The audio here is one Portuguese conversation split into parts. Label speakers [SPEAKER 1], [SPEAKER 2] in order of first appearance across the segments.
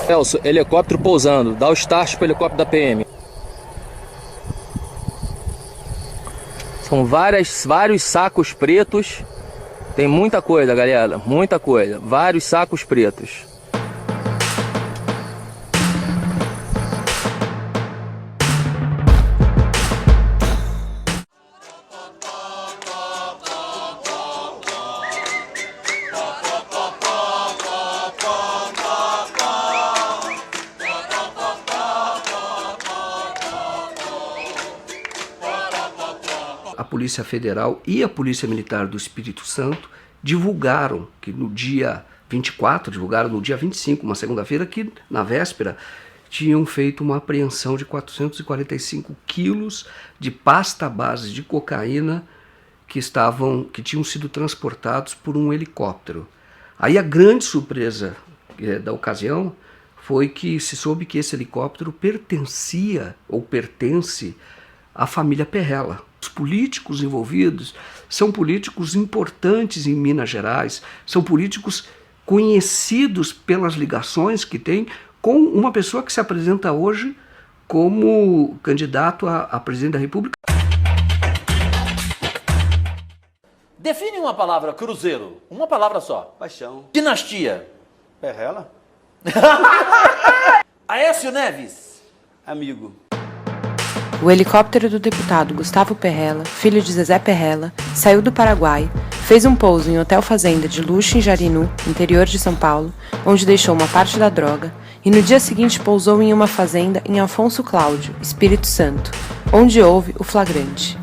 [SPEAKER 1] Celso, helicóptero pousando. Dá o start pro helicóptero da PM. São vários sacos pretos. Tem muita coisa, galera. Muita coisa. Vários sacos pretos.
[SPEAKER 2] A Polícia Federal e a Polícia Militar do Espírito Santo divulgaram que no dia 24, divulgaram no dia 25, uma segunda-feira, que na véspera tinham feito uma apreensão de 445 quilos de pasta base de cocaína que tinham sido transportados por um helicóptero. Aí a grande surpresa da ocasião foi que se soube que esse helicóptero pertencia ou pertence à família Perrella. Os políticos envolvidos são políticos importantes em Minas Gerais, são políticos conhecidos pelas ligações que têm com uma pessoa que se apresenta hoje como candidato a presidente da República.
[SPEAKER 3] Define uma palavra, cruzeiro. Uma palavra só.
[SPEAKER 4] Paixão.
[SPEAKER 3] Dinastia.
[SPEAKER 4] Perrella?
[SPEAKER 3] Aécio Neves.
[SPEAKER 4] Amigo.
[SPEAKER 5] O helicóptero do deputado Gustavo Perrella, filho de Zezé Perrella, saiu do Paraguai, fez um pouso em hotel fazenda de luxo em Jarinu, interior de São Paulo, onde deixou uma parte da droga, e no dia seguinte pousou em uma fazenda em Afonso Cláudio, Espírito Santo, onde houve o flagrante.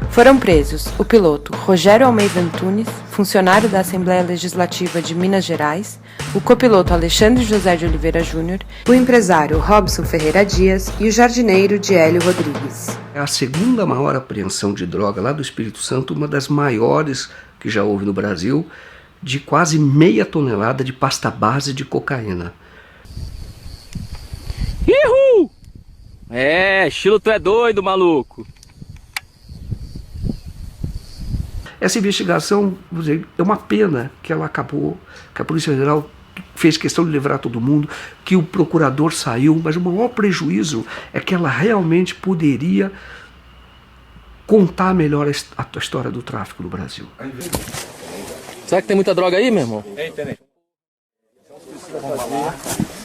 [SPEAKER 5] Foram presos o piloto Rogério Almeida Antunes, funcionário da Assembleia Legislativa de Minas Gerais, o copiloto Alexandre José de Oliveira Júnior, o empresário Robson Ferreira Dias e o jardineiro Diélio Rodrigues.
[SPEAKER 2] É a segunda maior apreensão de droga lá do Espírito Santo, uma das maiores que já houve no Brasil, de quase meia tonelada de pasta base de cocaína.
[SPEAKER 1] Ihu! É, estilo tu é doido, maluco.
[SPEAKER 2] Essa investigação, vou dizer, é uma pena que ela acabou, que a Polícia Federal fez questão de livrar todo mundo, que o procurador saiu, mas o maior prejuízo é que ela realmente poderia contar melhor a história do tráfico no Brasil.
[SPEAKER 1] Será que tem muita droga aí, meu irmão?
[SPEAKER 6] Tem. Vamos lá,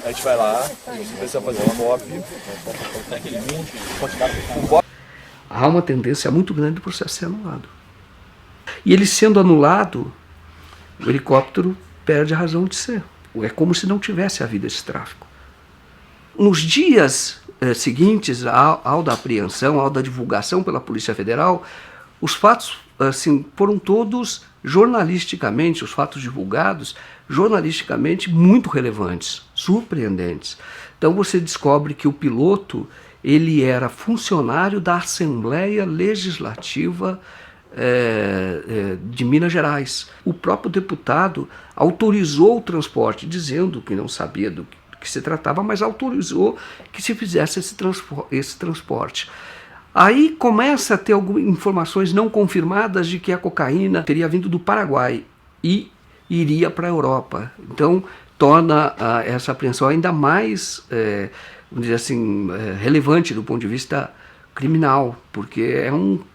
[SPEAKER 6] a gente vai lá, a gente precisa fazer uma cópia, daquele 20,
[SPEAKER 2] Há uma tendência muito grande do processo ser anulado. E ele sendo anulado, o helicóptero perde a razão de ser. É como se não tivesse havido esse tráfico. Nos dias seguintes ao da apreensão, ao da divulgação pela Polícia Federal, os fatos foram todos jornalisticamente, os fatos divulgados, jornalisticamente muito relevantes, surpreendentes. Então você descobre que o piloto ele era funcionário da Assembleia Legislativa de Minas Gerais. O próprio deputado autorizou o transporte, dizendo que não sabia do que se tratava, mas autorizou que se fizesse esse transporte. Aí começa a ter algumas informações não confirmadas de que a cocaína teria vindo do Paraguai e iria para a Europa. Então torna essa apreensão ainda mais, vamos dizer assim, relevante do ponto de vista criminal, porque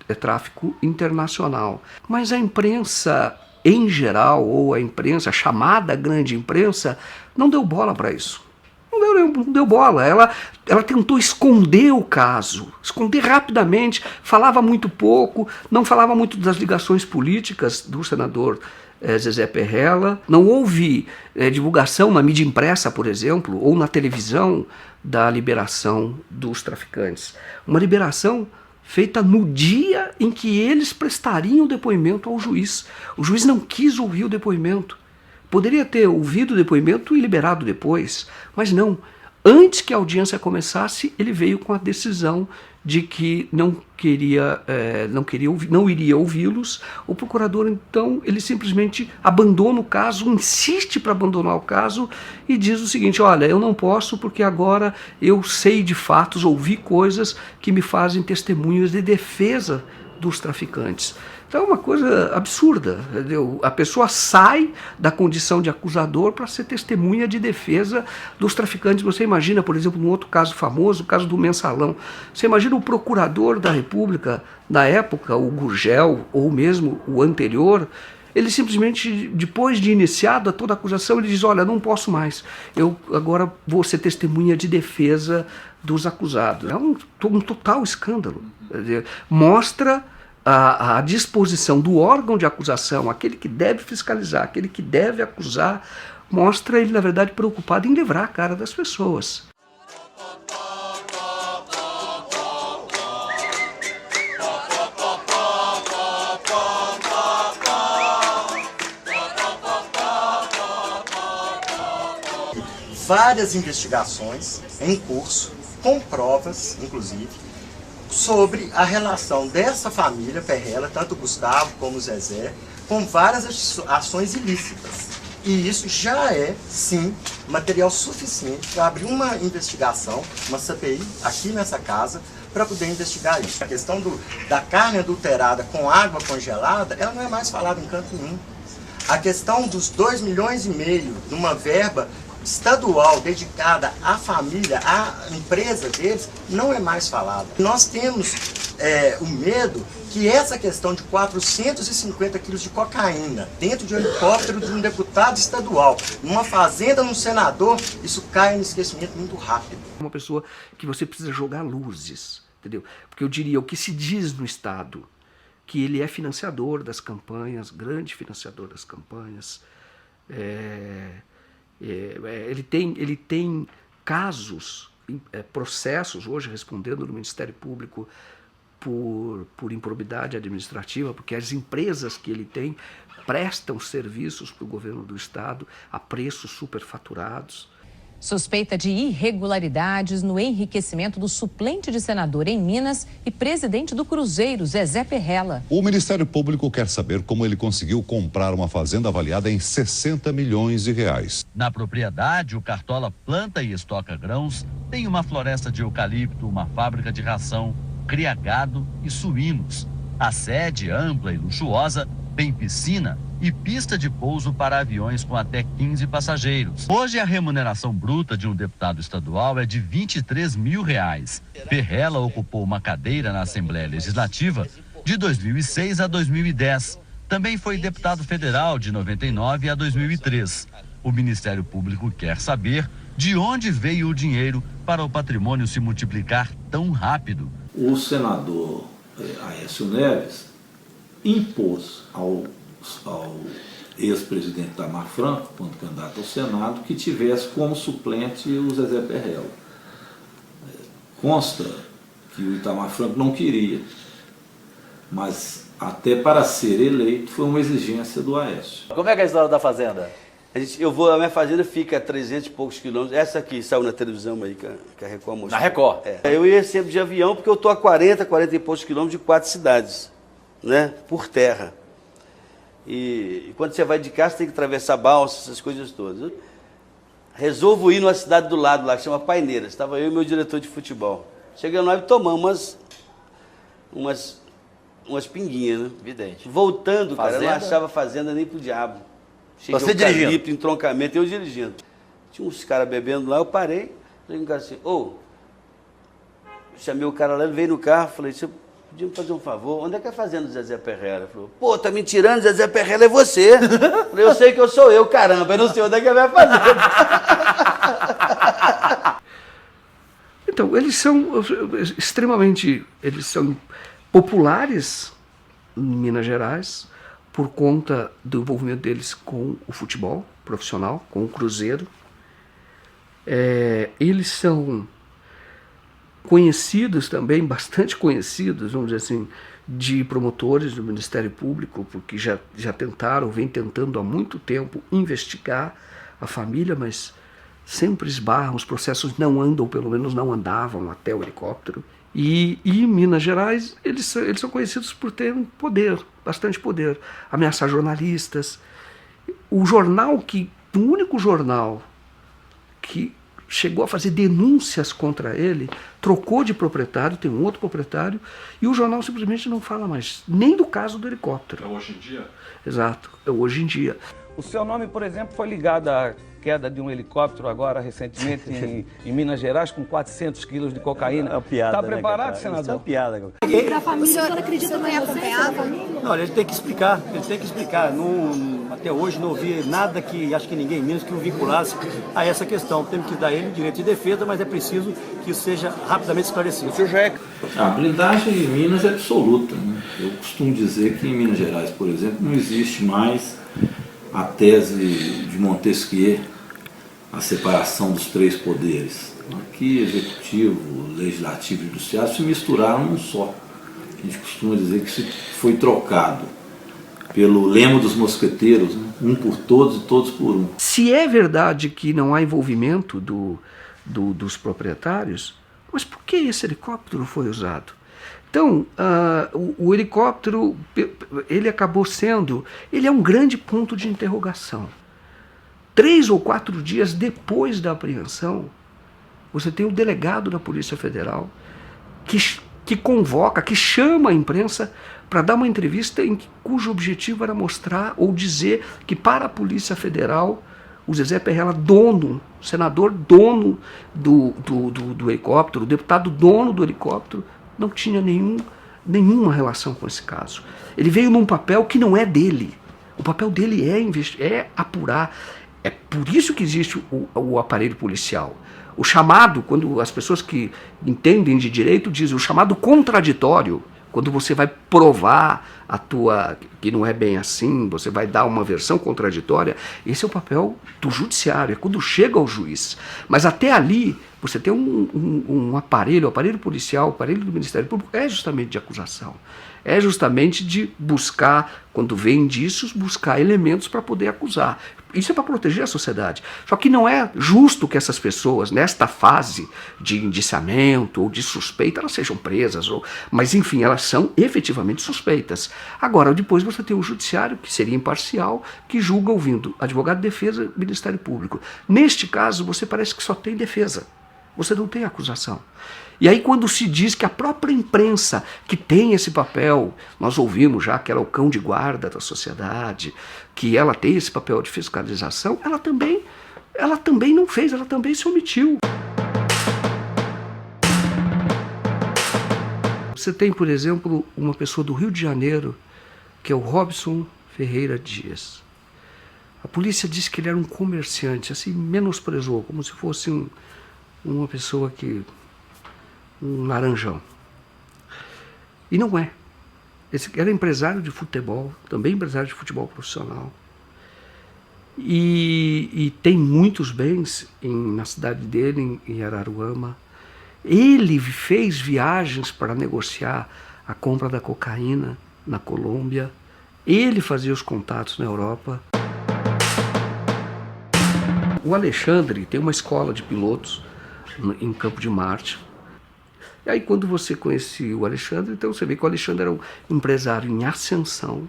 [SPEAKER 2] é tráfico internacional. Mas a imprensa em geral, ou a imprensa, a chamada grande imprensa, não deu bola para isso. Não deu bola. Ela tentou esconder o caso, esconder rapidamente, falava muito pouco, não falava muito das ligações políticas do senador Zezé Perrella. Não houve divulgação na mídia impressa, por exemplo, ou na televisão da liberação dos traficantes. Uma liberação feita no dia em que eles prestariam depoimento ao juiz. O juiz não quis ouvir o depoimento. Poderia ter ouvido o depoimento e liberado depois, mas não. Antes que a audiência começasse, ele veio com a decisão de que não iria ouvi-los. O procurador, então, ele simplesmente abandona o caso, insiste para abandonar o caso e diz o seguinte: olha, eu não posso porque agora eu sei de fatos, ouvi coisas que me fazem testemunhas de defesa dos traficantes. Então é uma coisa absurda, entendeu? A pessoa sai da condição de acusador para ser testemunha de defesa dos traficantes. Você imagina, por exemplo, num outro caso famoso, o caso do Mensalão. Você imagina o procurador da República, na época, o Gurgel, ou mesmo o anterior, ele simplesmente, depois de iniciada toda a acusação, ele diz, olha, não posso mais, eu agora vou ser testemunha de defesa dos acusados. É um total escândalo. Mostra a disposição do órgão de acusação, aquele que deve fiscalizar, aquele que deve acusar, mostra ele, na verdade, preocupado em livrar a cara das pessoas.
[SPEAKER 4] Várias investigações em curso, com provas, inclusive, sobre a relação dessa família Perrella, tanto o Gustavo como o Zezé, com várias ações ilícitas. E isso já é, sim, material suficiente para abrir uma investigação, uma CPI, aqui nessa casa, para poder investigar isso. A questão da carne adulterada com água congelada, ela não é mais falada em canto nenhum. A questão dos 2,5 milhões de uma verba estadual dedicada à família, à empresa deles, não é mais falada. Nós temos o medo que essa questão de 450 quilos de cocaína dentro de um helicóptero de um deputado estadual, numa fazenda, num senador, isso cai no esquecimento muito rápido.
[SPEAKER 2] Uma pessoa que você precisa jogar luzes, entendeu? Porque eu diria, o que se diz no Estado, que ele é financiador das campanhas, grande financiador das campanhas, ele tem casos, processos hoje respondendo no Ministério Público por improbidade administrativa, porque as empresas que ele tem prestam serviços para o governo do Estado a preços superfaturados.
[SPEAKER 7] Suspeita de irregularidades no enriquecimento do suplente de senador em Minas e presidente do Cruzeiro, Zezé Perrella.
[SPEAKER 8] O Ministério Público quer saber como ele conseguiu comprar uma fazenda avaliada em 60 milhões de reais.
[SPEAKER 9] Na propriedade, o Cartola planta e estoca grãos, tem uma floresta de eucalipto, uma fábrica de ração, cria gado e suínos. A sede, ampla e luxuosa, tem piscina e pista de pouso para aviões com até 15 passageiros. Hoje, a remuneração bruta de um deputado estadual é de R$23 mil. Perrella ocupou uma cadeira na Assembleia Legislativa de 2006 a 2010. Também foi deputado federal de 99 a 2003. O Ministério Público quer saber de onde veio o dinheiro para o patrimônio se multiplicar tão rápido.
[SPEAKER 10] O senador Aécio Neves impôs ao ex-presidente Itamar Franco, quando candidato ao Senado, que tivesse como suplente o Zezé Perrella. Consta que o Itamar Franco não queria, mas até para ser eleito foi uma exigência do Aécio.
[SPEAKER 3] Como é que é a história da fazenda?
[SPEAKER 11] A minha fazenda fica a 300 e poucos quilômetros. Essa aqui saiu na televisão aí, que a Record mostrou.
[SPEAKER 3] Na Record?
[SPEAKER 11] Eu ia sempre de avião, porque eu estou a 40 e poucos quilômetros de 4 cidades, né? Por terra. E quando você vai de carro, você tem que atravessar balsa, essas coisas todas. Resolvo ir numa cidade do lado lá, que chama Paineiras. Estava eu e meu diretor de futebol. Chegando lá e tomamos umas pinguinhas, né?
[SPEAKER 3] Evidente.
[SPEAKER 11] Voltando,
[SPEAKER 3] Fazenda?
[SPEAKER 11] cara, eu não achava fazenda nem pro diabo. Cheguei
[SPEAKER 3] Você dirigindo?
[SPEAKER 11] Entroncamento, eu dirigindo. Tinha uns caras bebendo lá, eu parei. Falei com o cara assim, chamei o cara lá, ele veio no carro, falei, você podia me fazer um favor, onde é que é a fazenda do Zezé Perrella? Ele falou, pô, tá me tirando, Zezé Perrella é você. Falei, eu sei que eu sou eu, caramba, eu não sei onde é que é a minha fazenda.
[SPEAKER 2] Então, eles são populares em Minas Gerais por conta do envolvimento deles com o futebol profissional, com o Cruzeiro. Eles são conhecidos também, bastante conhecidos, vamos dizer assim, de promotores do Ministério Público, porque já vem tentando há muito tempo investigar a família, mas sempre esbarram, os processos não andam, pelo menos não andavam até o helicóptero. E em Minas Gerais, eles são conhecidos por terem poder, bastante poder, ameaçar jornalistas. O único jornal que chegou a fazer denúncias contra ele, trocou de proprietário, tem um outro proprietário, e o jornal simplesmente não fala mais, nem do caso do helicóptero.
[SPEAKER 6] É hoje em dia?
[SPEAKER 2] Exato, é hoje em dia.
[SPEAKER 12] O seu nome, por exemplo, foi ligado à queda de um helicóptero agora recentemente em Minas Gerais com 400 quilos de cocaína.
[SPEAKER 13] É uma piada,
[SPEAKER 12] está preparado,
[SPEAKER 13] né,
[SPEAKER 12] senador?
[SPEAKER 13] Isso é uma piada.
[SPEAKER 14] O senhor acredita que vai acompanhar a família?
[SPEAKER 13] Não, ele tem que explicar, até hoje não ouvi nada que, acho que ninguém menos que o vinculasse a essa questão. Temos que dar ele direito de defesa, mas é preciso que isso seja rapidamente esclarecido. O senhor já é...
[SPEAKER 10] A blindagem em Minas é absoluta, né? Eu costumo dizer que em Minas Gerais, por exemplo, não existe mais a tese de Montesquieu, a separação dos três poderes. Aqui, executivo, legislativo e judiciário se misturaram num só. A gente costuma dizer que isso foi trocado pelo lema dos mosqueteiros, né? Um por todos e todos por um.
[SPEAKER 2] Se é verdade que não há envolvimento dos proprietários, mas por que esse helicóptero foi usado? Então, o helicóptero, ele acabou sendo, ele é um grande ponto de interrogação. 3 ou 4 dias depois da apreensão, você tem o delegado da Polícia Federal que convoca, que chama a imprensa para dar uma entrevista cujo objetivo era mostrar ou dizer que para a Polícia Federal, o Zezé Perrella, dono, senador dono do helicóptero, o deputado dono do helicóptero, não tinha nenhuma relação com esse caso. Ele veio num papel que não é dele. O papel dele é apurar. É por isso que existe o aparelho policial. O chamado, quando as pessoas que entendem de direito dizem, o chamado contraditório, quando você vai provar que não é bem assim, você vai dar uma versão contraditória, esse é o papel do judiciário, é quando chega ao juiz. Mas até ali, você tem um aparelho, o aparelho policial, o aparelho do Ministério Público, é justamente de acusação. É justamente de buscar, quando vem indícios, buscar elementos para poder acusar. Isso é para proteger a sociedade. Só que não é justo que essas pessoas, nesta fase de indiciamento ou de suspeita, elas sejam presas. Mas, enfim, elas são efetivamente suspeitas. Agora, depois você tem o judiciário, que seria imparcial, que julga ouvindo advogado de defesa e Ministério Público. Neste caso, você parece que só tem defesa. Você não tem acusação. E aí quando se diz que a própria imprensa que tem esse papel, nós ouvimos já que ela é o cão de guarda da sociedade, que ela tem esse papel de fiscalização, ela também não fez, ela também se omitiu. Você tem, por exemplo, uma pessoa do Rio de Janeiro, que é o Robson Ferreira Dias. A polícia disse que ele era um comerciante, assim, menosprezou, como se fosse uma pessoa um laranjão. E não é. Esse era empresário de futebol, também empresário de futebol profissional. E tem muitos bens na cidade dele, em Araruama. Ele fez viagens para negociar a compra da cocaína na Colômbia. Ele fazia os contatos na Europa. O Alexandre tem uma escola de pilotos em Campo de Marte. E aí quando você conhecia o Alexandre, então você vê que o Alexandre era um empresário em ascensão,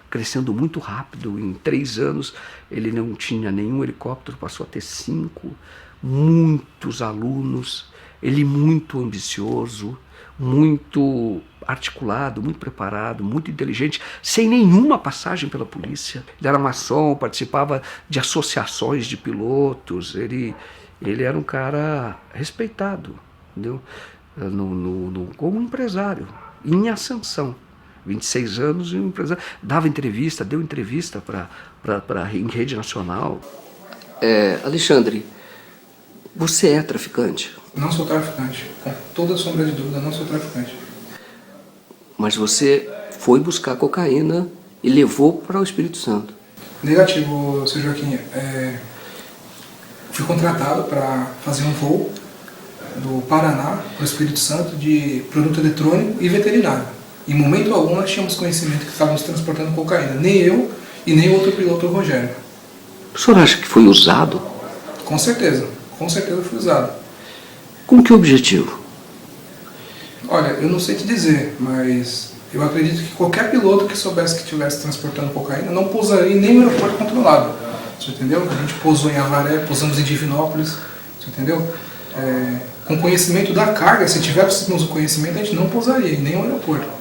[SPEAKER 2] crescendo muito rápido. Em 3 anos ele não tinha nenhum helicóptero, passou a ter 5, muitos alunos, ele muito ambicioso, muito articulado, muito preparado, muito inteligente, sem nenhuma passagem pela polícia. Ele era maçom, participava de associações de pilotos, ele era um cara respeitado, entendeu? Como empresário, em ascensão. 26 anos e um empresário. Deu entrevista em rede nacional. Alexandre, você é traficante?
[SPEAKER 15] Não sou traficante. Com toda sombra de dúvida, não sou traficante.
[SPEAKER 2] Mas você foi buscar cocaína e levou para o Espírito Santo?
[SPEAKER 15] Negativo, Sr. Joaquim. Fui contratado para fazer um voo do Paraná para o Espírito Santo de produto eletrônico e veterinário. Em momento algum nós tínhamos conhecimento que estávamos transportando cocaína. Nem eu e nem o outro piloto, o Rogério.
[SPEAKER 2] O senhor acha que foi usado?
[SPEAKER 15] Com certeza foi usado.
[SPEAKER 2] Com que objetivo?
[SPEAKER 15] Olha, eu não sei te dizer, mas eu acredito que qualquer piloto que soubesse que estivesse transportando cocaína não pousaria em nenhum aeroporto controlado. Você entendeu? A gente pousou em Avaré, pousamos em Divinópolis, Você entendeu? Com conhecimento da carga, se tivéssemos o conhecimento, a gente não pousaria em nenhum aeroporto.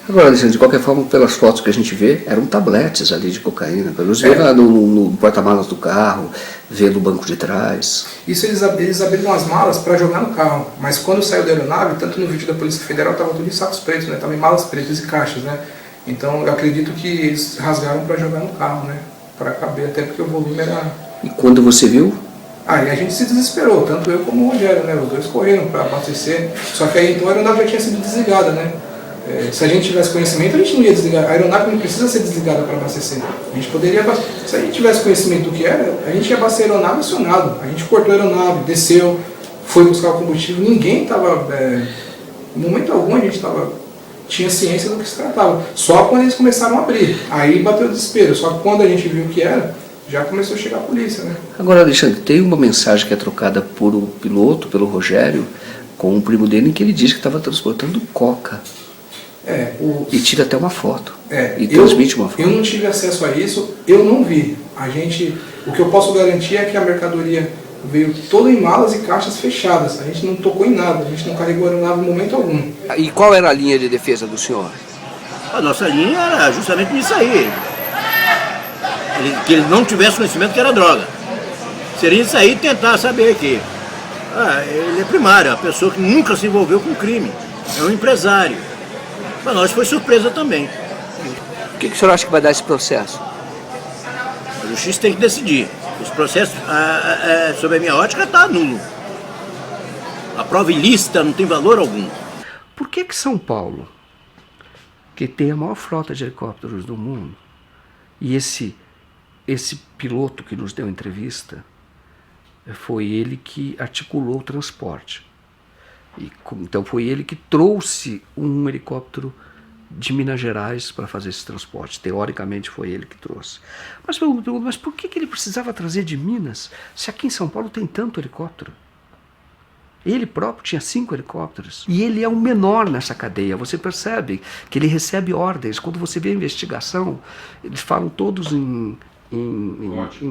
[SPEAKER 2] Agora, Alexandre, de qualquer forma, pelas fotos que a gente vê, eram tabletes ali de cocaína. Pelo menos vê lá no porta-malas do carro, vê no banco de trás.
[SPEAKER 15] Isso eles abriram as malas para jogar no carro. Mas quando saiu da aeronave, tanto no vídeo da Polícia Federal, estava tudo em sacos pretos, né? Estava em malas pretas e caixas, né? Então eu acredito que eles rasgaram para jogar no carro, né? Para caber, até porque o volume era...
[SPEAKER 2] E quando você viu?
[SPEAKER 15] Aí a gente se desesperou, tanto eu como o Rogério, né? Os dois correram para abastecer. Só que aí então a aeronave já tinha sido desligada, né? Se a gente tivesse conhecimento, a gente não ia desligar. A aeronave não precisa ser desligada para abastecer. A gente poderia abastecer. Se a gente tivesse conhecimento do que era, a gente ia abastecer a aeronave acionado. A gente cortou a aeronave, desceu, foi buscar o combustível. Ninguém estava... em momento algum a gente tinha ciência do que se tratava. Só quando eles começaram a abrir. Aí bateu o desespero. Só que quando a gente viu o que era, já começou a chegar a polícia, né?
[SPEAKER 2] Agora, Alexandre, tem uma mensagem que é trocada por o piloto, pelo Rogério, com o primo dele, em que ele diz que estava transportando coca. E tira até uma foto. E transmite uma foto.
[SPEAKER 15] Eu não tive acesso a isso, eu não vi. O que eu posso garantir é que a mercadoria veio toda em malas e caixas fechadas. A gente não tocou em nada, a gente não carregou a aeronave em momento algum.
[SPEAKER 2] E qual era a linha de defesa do senhor?
[SPEAKER 13] A nossa linha era justamente isso aí. Que ele não tivesse conhecimento que era droga. Seria isso aí tentar saber que ele é primário, é uma pessoa que nunca se envolveu com crime. É um empresário. Para nós foi surpresa também.
[SPEAKER 2] O que o senhor acha que vai dar esse processo?
[SPEAKER 13] A justiça tem que decidir. Esse processo, sob a minha ótica, está nulo. A prova ilícita não tem valor algum.
[SPEAKER 2] Por que São Paulo, que tem a maior frota de helicópteros do mundo, e esse piloto que nos deu entrevista, foi ele que articulou o transporte. Então foi ele que trouxe um helicóptero de Minas Gerais para fazer esse transporte. Teoricamente foi ele que trouxe. Mas eu me pergunto, mas por que ele precisava trazer de Minas, se aqui em São Paulo tem tanto helicóptero? Ele próprio tinha 5 helicópteros. E ele é o menor nessa cadeia. Você percebe que ele recebe ordens. Quando você vê a investigação, eles falam todos em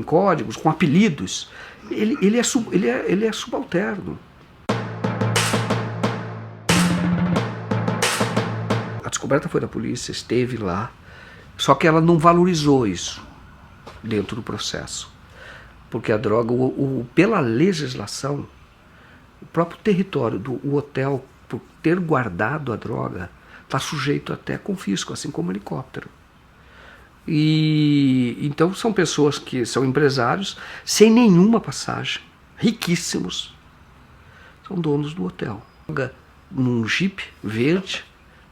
[SPEAKER 2] códigos, com apelidos. Ele é subalterno. A descoberta foi da polícia, esteve lá, só que ela não valorizou isso dentro do processo. Porque a droga, pela legislação, o próprio território do hotel, por ter guardado a droga, está sujeito até a confisco, assim como o helicóptero. E então são pessoas que são empresários sem nenhuma passagem, riquíssimos, são donos do hotel. Num Jeep verde,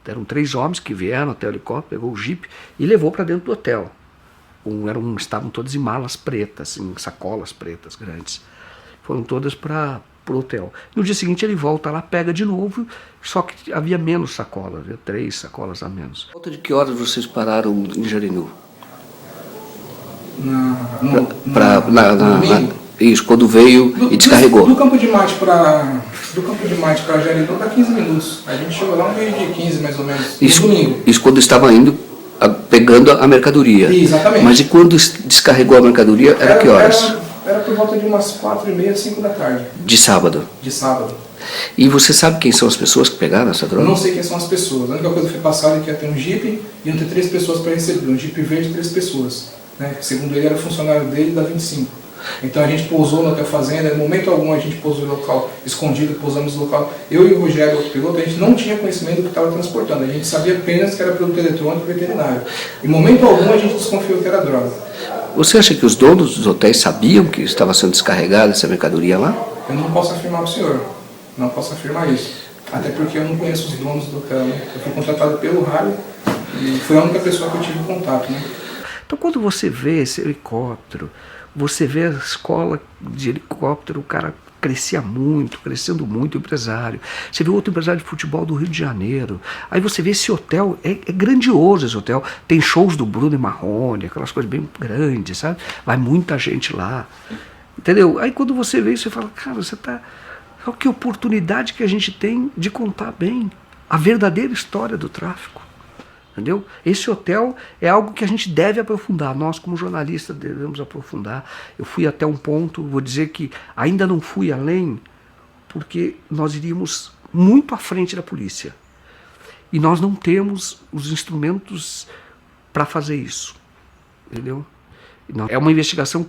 [SPEAKER 2] eram 3 homens que vieram até o helicóptero, pegou o Jeep e levou para dentro do hotel. Estavam todos em malas pretas, em sacolas pretas grandes. Foram todas para o hotel. No dia seguinte ele volta lá, pega de novo, só que havia menos sacolas, havia 3 sacolas a menos. Volta de que horas vocês pararam em Jarinu? Isso, quando veio e descarregou.
[SPEAKER 15] Do Campo de Marte para Jarinu dá 15 minutos. A gente chegou lá 1h15 mais ou menos, no domingo.
[SPEAKER 2] Isso quando estava indo, pegando a mercadoria.
[SPEAKER 15] Exatamente.
[SPEAKER 2] Mas e quando descarregou a mercadoria, era que horas?
[SPEAKER 15] Era por volta de umas 4h30, 5 da tarde.
[SPEAKER 2] De sábado?
[SPEAKER 15] De sábado.
[SPEAKER 2] E você sabe quem são as pessoas que pegaram essa droga?
[SPEAKER 15] Não sei quem são as pessoas. A única coisa que foi passada é que ia ter um Jeep e iam ter 3 pessoas para receber. Um Jeep verde e 3 pessoas. Né? Segundo ele, era funcionário dele da 25. Então a gente pousou no Hotel Fazenda, em momento algum a gente pousou no local escondido, pousamos no local. Eu e o Rogério, o piloto, a gente não tinha conhecimento do que estava transportando. A gente sabia apenas que era produto eletrônico e veterinário. Em momento algum a gente desconfiou que era droga.
[SPEAKER 2] Você acha que os donos dos hotéis sabiam que estava sendo descarregada essa mercadoria lá?
[SPEAKER 15] Eu não posso afirmar para o senhor. Não posso afirmar isso. Até porque eu não conheço os donos do hotel. Né? Eu fui contratado pelo rádio e foi a única pessoa que eu tive contato. Né?
[SPEAKER 2] Então quando você vê esse helicóptero, você vê a escola de helicóptero, o cara crescendo muito, empresário. Você vê outro empresário de futebol do Rio de Janeiro. Aí você vê esse hotel, é grandioso esse hotel. Tem shows do Bruno e Marrone, aquelas coisas bem grandes, sabe? Vai muita gente lá. Entendeu? Aí quando você vê isso, você fala, cara, olha que oportunidade que a gente tem de contar bem a verdadeira história do tráfico. Entendeu? Esse hotel é algo que a gente deve aprofundar, nós como jornalistas devemos aprofundar. Eu fui até um ponto, vou dizer que ainda não fui além, porque nós iríamos muito à frente da polícia. E nós não temos os instrumentos para fazer isso. Entendeu? É uma investigação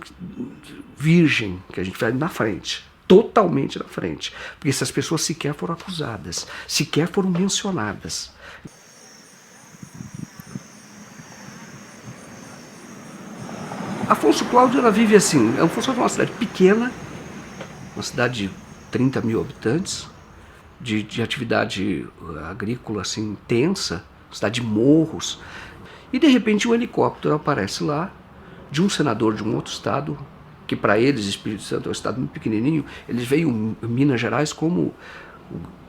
[SPEAKER 2] virgem que a gente vai na frente, totalmente na frente. Porque essas pessoas sequer foram acusadas, sequer foram mencionadas. Afonso Cláudio, ela vive assim. Afonso Cláudio é uma cidade pequena, uma cidade de 30 mil habitantes, de atividade agrícola assim, intensa, cidade de morros. E de repente um helicóptero aparece lá, de um senador de um outro estado, que para eles, Espírito Santo é um estado muito pequenininho, eles veem Minas Gerais como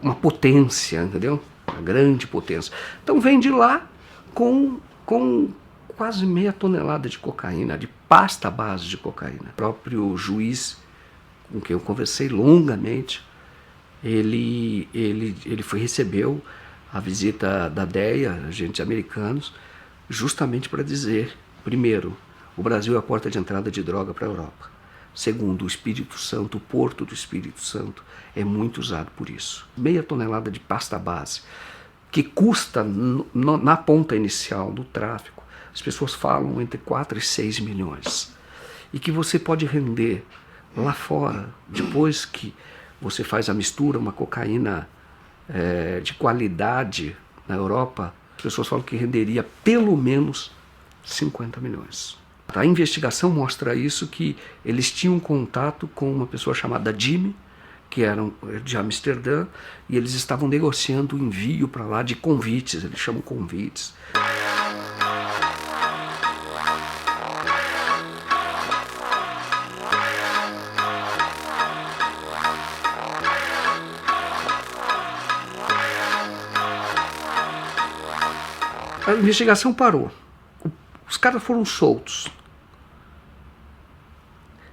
[SPEAKER 2] uma potência, entendeu? Uma grande potência. Então vem de lá com quase meia tonelada de cocaína, de pasta base de cocaína. O próprio juiz, com quem eu conversei longamente, ele recebeu a visita da DEA, agentes americanos, justamente para dizer, primeiro, o Brasil é a porta de entrada de droga para a Europa. Segundo, o Espírito Santo, o Porto do Espírito Santo, é muito usado por isso. Meia tonelada de pasta base, que custa, na ponta inicial do tráfico, as pessoas falam entre 4 e 6 milhões. E que você pode render lá fora, depois que você faz a mistura, uma cocaína de qualidade na Europa, as pessoas falam que renderia pelo menos 50 milhões. A investigação mostra isso, que eles tinham contato com uma pessoa chamada Jimmy, que era de Amsterdã, e eles estavam negociando o envio para lá de convites, eles chamam convites. A investigação parou. Os caras foram soltos.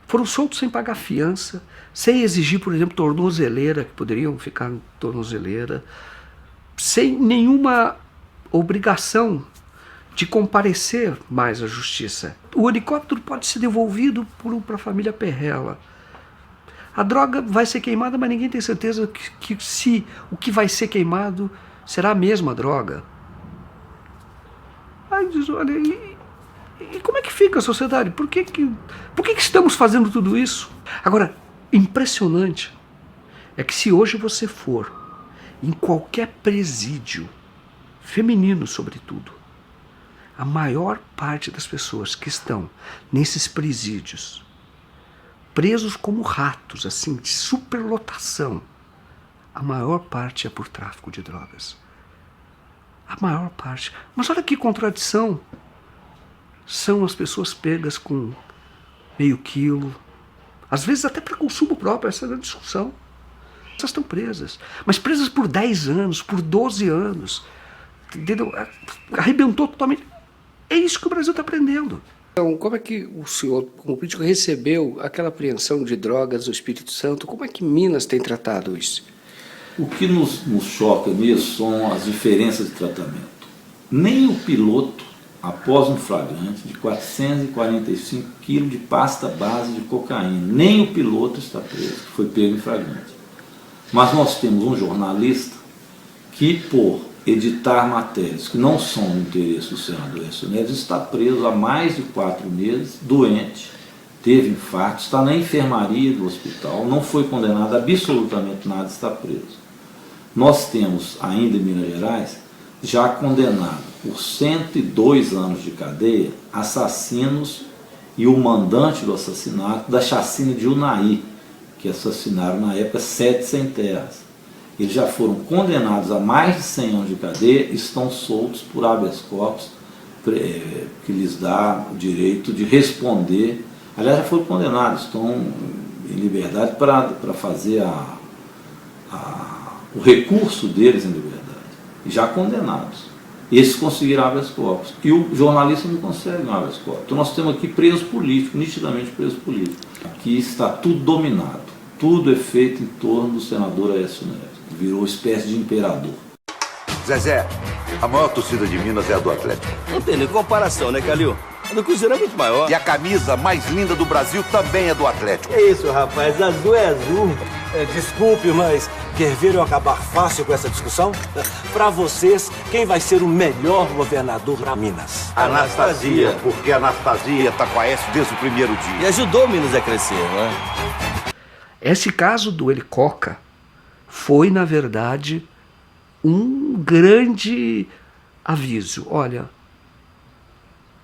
[SPEAKER 2] Foram soltos sem pagar fiança, sem exigir, por exemplo, tornozeleira, que poderiam ficar em tornozeleira, sem nenhuma obrigação de comparecer mais à justiça. O helicóptero pode ser devolvido para a família Perrella. A droga vai ser queimada, mas ninguém tem certeza que se o que vai ser queimado será a mesma droga. Aí diz, olha, e como é que fica a sociedade? Por que estamos fazendo tudo isso? Agora, impressionante é que se hoje você for em qualquer presídio, feminino sobretudo, a maior parte das pessoas que estão nesses presídios, presos como ratos, assim, de superlotação, a maior parte é por tráfico de drogas. A maior parte. Mas olha que contradição. São as pessoas pegas com meio quilo, às vezes até para consumo próprio, essa é a discussão. Essas estão presas, mas presas por 10 anos, por 12 anos. Entendeu? Arrebentou totalmente. É isso que o Brasil está aprendendo. Então, como é que o senhor, como político, recebeu aquela apreensão de drogas no Espírito Santo? Como é que Minas tem tratado isso?
[SPEAKER 10] O que nos choca nisso são as diferenças de tratamento. Nem o piloto, após um flagrante de 445 quilos de pasta base de cocaína, nem o piloto está preso, que foi pego em flagrante. Mas nós temos um jornalista que, por editar matérias que não são do interesse do senador Aécio Neves, está preso há mais de 4 meses, doente, teve infarto, está na enfermaria do hospital, não foi condenado a absolutamente nada, está preso. Nós temos ainda em Minas Gerais, já condenado por 102 anos de cadeia, assassinos e o mandante do assassinato da chacina de Unai, que assassinaram na época 7 sem-terras. Eles já foram condenados a mais de 100 anos de cadeia, estão soltos por habeas corpus, que lhes dá o direito de responder. Aliás, já foram condenados, estão em liberdade para fazer o recurso deles em liberdade, já condenados. Esses conseguiram habeas corpus. E o jornalista não consegue um habeas corpus. Então nós temos aqui preso político, nitidamente preso político. Aqui está tudo dominado. Tudo é feito em torno do senador Aécio Neves. Virou uma espécie de imperador.
[SPEAKER 16] Zezé, a maior torcida de Minas é a do Atlético.
[SPEAKER 11] Não tem nem comparação, né, Calil? A do Cruzeiro é muito maior.
[SPEAKER 16] E a camisa mais linda do Brasil também é do Atlético.
[SPEAKER 17] É isso, rapaz. Azul é azul. Desculpe, mas quer ver eu acabar fácil com essa discussão? Para vocês, quem vai ser o melhor governador para Minas?
[SPEAKER 16] Anastasia, porque a Anastasia tá com a Aécio desde o primeiro dia.
[SPEAKER 11] E ajudou Minas a crescer, né?
[SPEAKER 2] Esse caso do Helicoca foi, na verdade, um grande aviso. Olha,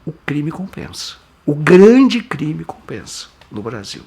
[SPEAKER 2] o crime compensa. O grande crime compensa no Brasil.